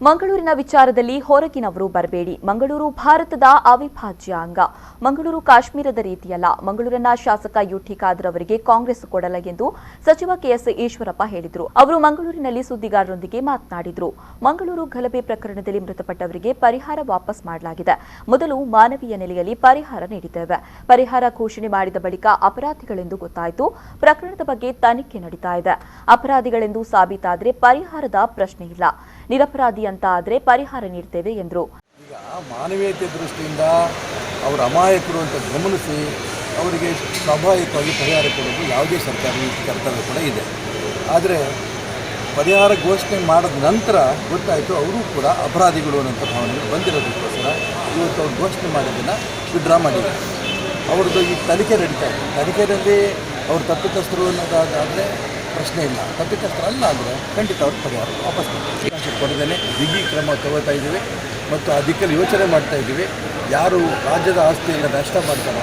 ಮಂಗಳೂರಿನ ವಿಚಾರದಲ್ಲಿ ಹೊರಗಿನವರು ಬರಬೇಡಿ. ಮಂಗಳೂರು ಭಾರತದ ಅವಿಭಾಜ್ಯ ಅಂಗ. ಮಂಗಳೂರು ಕಾಶ್ಮೀರದ ರೀತಿಯಲ್ಲ. ಮಂಗಳೂರನ್ನ ಶಾಸಕ ಯುಟಿ ಖಾದರ್ ಅವರಿಗೆ ಕಾಂಗ್ರೆಸ್ ಕೊಡಲ್ಲ ಎಂದು ಸಚಿವ ಕೆಎಸ್ ಈಶ್ವರಪ್ಪ ಹೇಳಿದರು. ಅವರು ಮಂಗಳೂರಿನಲ್ಲಿ ಸುದ್ದಿಗಾರರೊಂದಿಗೆ ಮಾತನಾಡಿದರು. ಮಂಗಳೂರು ಗಲಭೆ ಪ್ರಕರಣದಲ್ಲಿ ಮೃತಪಟ್ಟವರಿಗೆ ಪರಿಹಾರ ವಾಪಸ್ ಮಾಡಲಾಗಿದೆ. ಮೊದಲು ಮಾನವೀಯ ನೆಲೆಯಲ್ಲಿ ಪರಿಹಾರ ನೀಡಿದ್ದೇವೆ. ಪರಿಹಾರ ಘೋಷಣೆ ಮಾಡಿದ ಬಳಿಕ ಅಪರಾಧಿಗಳೆಂದು ಗೊತ್ತಾಯಿತು. ಪ್ರಕರಣದ ಬಗ್ಗೆ ತನಿಖೆ ನಡೀತಾ ಇದೆ. ಅಪರಾಧಿಗಳೆಂದು ಸಾಬೀತಾದರೆ ಪರಿಹಾರದ ಪ್ರಶ್ನೆ ಇಲ್ಲ. ನಿರಪರಾಧಿ ಅಂತ ಆದರೆ ಪರಿಹಾರ ನೀಡ್ತೇವೆ ಎಂದರು. ಈಗ ಮಾನವೀಯತೆ ದೃಷ್ಟಿಯಿಂದ ಅವರ ಅಮಾಯಕರು ಅಂತ ಗಮನಿಸಿ ಅವರಿಗೆ ಸ್ವಾಭಾವಿಕವಾಗಿ ಪರಿಹಾರ ಕೊಡೋದು ಯಾವುದೇ ಸರ್ಕಾರಿ ಕರ್ತವ್ಯ ಕೂಡ ಇದೆ. ಆದರೆ ಪರಿಹಾರ ಘೋಷಣೆ ಮಾಡಿದ ನಂತರ ಗೊತ್ತಾಯಿತು ಅವರು ಕೂಡ ಅಪರಾಧಿಗಳು ಅನ್ನೋಂಥ ಭಾವನೆಗಳು ಬಂದಿರೋದಕ್ಕೋಸ್ಕರ ಇವತ್ತು ಅವ್ರು ಘೋಷಣೆ ಮಾಡೋದನ್ನು ವಿಡ್ರಾ ಮಾಡಿದ್ದಾರೆ. ಅವ್ರದ್ದು ಈ ತನಿಖೆ ನಡೀತಾ ಇದೆ. ತನಿಖೆಯಲ್ಲಿ ಅವರು ತಪ್ಪಿತಸ್ಥರು ಅನ್ನೋದಾದರೆ ಪ್ರಶ್ನೆ ಇಲ್ಲ. ತಪ್ಪಿತಸ್ಥರು ಅಲ್ಲ ಅಂದರೆ ಖಂಡಿತ ಅವ್ರ ಪರಿಹಾರ ವಾಪಸ್ ಕೊಡದೇನೆ ಬಿಗಿ ಕ್ರಮ ತಗೋತಾ ಇದ್ದೀವಿ ಮತ್ತು ಅದಕ್ಕೆಲ್ಲ ಯೋಚನೆ ಮಾಡ್ತಾ ಇದ್ದೀವಿ. ಯಾರು ರಾಜ್ಯದ ಆಸ್ತಿಯನ್ನು ನಷ್ಟ ಮಾಡ್ತಾರೋ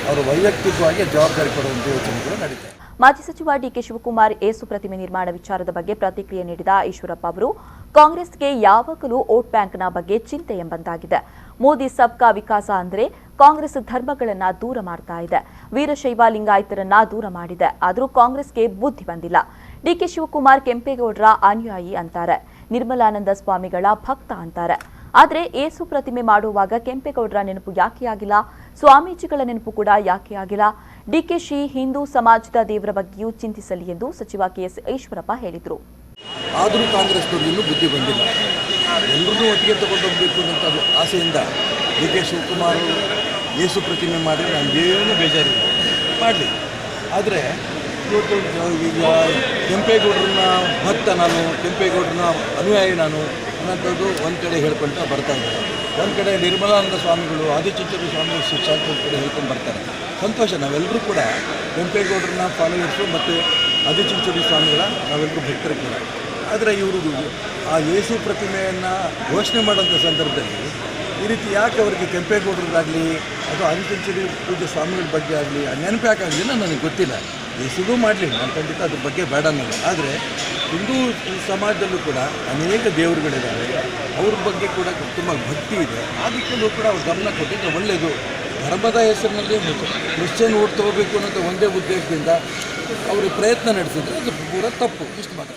ಅವರು ವೈಯಕ್ತಿಕವಾಗಿ ಜವಾಬ್ದಾರಿ ಕೊಡುವಂಥ ಯೋಚನೆಗಳು ನಡೀತಾ ಇದೆ. ಮಾಜಿ ಸಚಿವ ಡಿಕೆ ಶಿವಕುಮಾರ್ ಏಸು ಪ್ರತಿಮೆ ನಿರ್ಮಾಣ ವಿಚಾರದ ಬಗ್ಗೆ ಪ್ರತಿಕ್ರಿಯೆ ನೀಡಿದ ಈಶ್ವರಪ್ಪ ಅವರು, ಕಾಂಗ್ರೆಸ್ಗೆ ಯಾವಾಗಲೂ ವೋಟ್ ಬ್ಯಾಂಕ್ನ ಬಗ್ಗೆ ಚಿಂತೆ ಎಂಬಂತಾಗಿದೆ. ಮೋದಿ ಸಬ್ಕಾ ವಿಕಾಸ ಅಂದರೆ ಕಾಂಗ್ರೆಸ್ ಧರ್ಮಗಳನ್ನ ದೂರ ಮಾಡ್ತಾ ಇದೆ. ವೀರಶೈವ ಲಿಂಗಾಯತರನ್ನ ದೂರ ಮಾಡಿದೆ. ಆದರೂ ಕಾಂಗ್ರೆಸ್ಗೆ ಬುದ್ಧಿ ಬಂದಿಲ್ಲ. ಡಿಕೆ ಶಿವಕುಮಾರ್ ಕೆಂಪೇಗೌಡರ ಅನುಯಾಯಿ ಅಂತಾರೆ. ನಿರ್ಮಲಾನಂದ ಸ್ವಾಮಿಗಳ ಭಕ್ತ ಅಂತಾರೆ. ಆದರೆ ಏಸು ಪ್ರತಿಮೆ ಮಾಡುವಾಗ ಕೆಂಪೇಗೌಡರ ನೆನಪು ಯಾಕೆ ಆಗಿಲ್ಲ? ಸ್ವಾಮೀಜಿಗಳ ನೆನಪು ಕೂಡ ಯಾಕೆ ಆಗಿಲ್ಲ? ಡಿಕೆಶಿ ಹಿಂದೂ ಸಮಾಜದ ದೇವರ ಬಗ್ಗೆಯೂ ಚಿಂತಿಸಲಿ ಎಂದು ಸಚಿವ ಕೆಎಸ್ ಈಶ್ವರಪ್ಪ ಹೇಳಿದರು. ಆದರೂ ಕಾಂಗ್ರೆಸ್ನವ್ರಿಗೆ ಇನ್ನೂ ಬುದ್ಧಿ ಬಂದಿಲ್ಲ. ಎಲ್ಲರನ್ನೂ ಒಟ್ಟಿಗೆ ತಗೊಂಡು ಹೋಗಬೇಕು ಅನ್ನೋಂಥ ಆಸೆಯಿಂದ ಡಿಕೆ ಶಿವಕುಮಾರ್ ಏಸು ಪ್ರತಿಮೆ ಮಾಡಿ ನನಗೇನು ಬೇಜಾರಿಲ್ಲ, ಮಾಡಲಿ. ಆದರೆ ಇವತ್ತು ಈಗ ಕೆಂಪೇಗೌಡರನ್ನ ಭಕ್ತ ನಾನು, ಕೆಂಪೇಗೌಡರನ್ನ ಅನುಯಾಯಿ ನಾನು ಅನ್ನೋಂಥದ್ದು ಒಂದು ಕಡೆ ಹೇಳ್ಕೊಳ್ತಾ ಬರ್ತಾ ಇದ್ದಾರೆ. ಒಂದು ಕಡೆ ನಿರ್ಮಲಾನಂದ ಸ್ವಾಮಿಗಳು, ಆದಿಚುಂಚನ ಸ್ವಾಮಿಗಳು ಶಿಕ್ಷಾಂತ ಕಡೆ ಹೇಳ್ಕೊಂಡು ಬರ್ತಾರೆ. ಸಂತೋಷ. ನಾವೆಲ್ಲರೂ ಕೂಡ ಕೆಂಪೇಗೌಡರನ್ನ ಫಾಲೋವರ್ಸು ಮತ್ತು ಆದಿಚುಂಚನ ಸ್ವಾಮಿಗಳ ನಾವೆಲ್ಲರೂ ಭಕ್ತರು ಕೂಡ. ಆದರೆ ಇವರು ಆ ಯೇಸು ಪ್ರತಿಮೆಯನ್ನು ಘೋಷಣೆ ಮಾಡೋಂಥ ಸಂದರ್ಭದಲ್ಲಿ ಈ ರೀತಿ ಯಾಕೆ ಅವರಿಗೆ ಕೆಂಪೇಗೌಡರಿಗಾಗಲಿ ಅಥವಾ ಆದಿಚುಂಚನ ಪೂಜೆ ಸ್ವಾಮಿಗಳ ಬಗ್ಗೆ ಆಗಲಿ ಆ ನೆನಪು ಯಾಕಾಗಲಿ ನನಗೆ ಗೊತ್ತಿಲ್ಲ. ಯೇಸುಗೂ ಮಾಡಲಿ, ನಾನು ಖಂಡಿತ ಅದ್ರ ಬಗ್ಗೆ ಬೇಡ ಅನ್ನೋದು. ಆದರೆ ಹಿಂದೂ ಸಮಾಜದಲ್ಲೂ ಕೂಡ ಅನೇಕ ದೇವರುಗಳಿದ್ದಾವೆ. ಅವ್ರ ಬಗ್ಗೆ ಕೂಡ ತುಂಬ ಭಕ್ತಿ ಇದೆ. ಅದಕ್ಕೂ ಕೂಡ ಅವ್ರು ಗಮನ ಕೊಟ್ಟಿದ್ದು ಒಳ್ಳೆಯದು. ಧರ್ಮದ ಹೆಸರಿನಲ್ಲಿ ಕ್ರಿಶ್ಚಿಯನ್ ಓಟ್ ತೊಗೋಬೇಕು ಅನ್ನೋದು ಒಂದೇ ಉದ್ದೇಶದಿಂದ ಅವರು ಪ್ರಯತ್ನ ನಡೆಸಿದ್ರೆ ಅದು ಪೂರ ತಪ್ಪು. ಇಷ್ಟು ಮಾತ್ರ.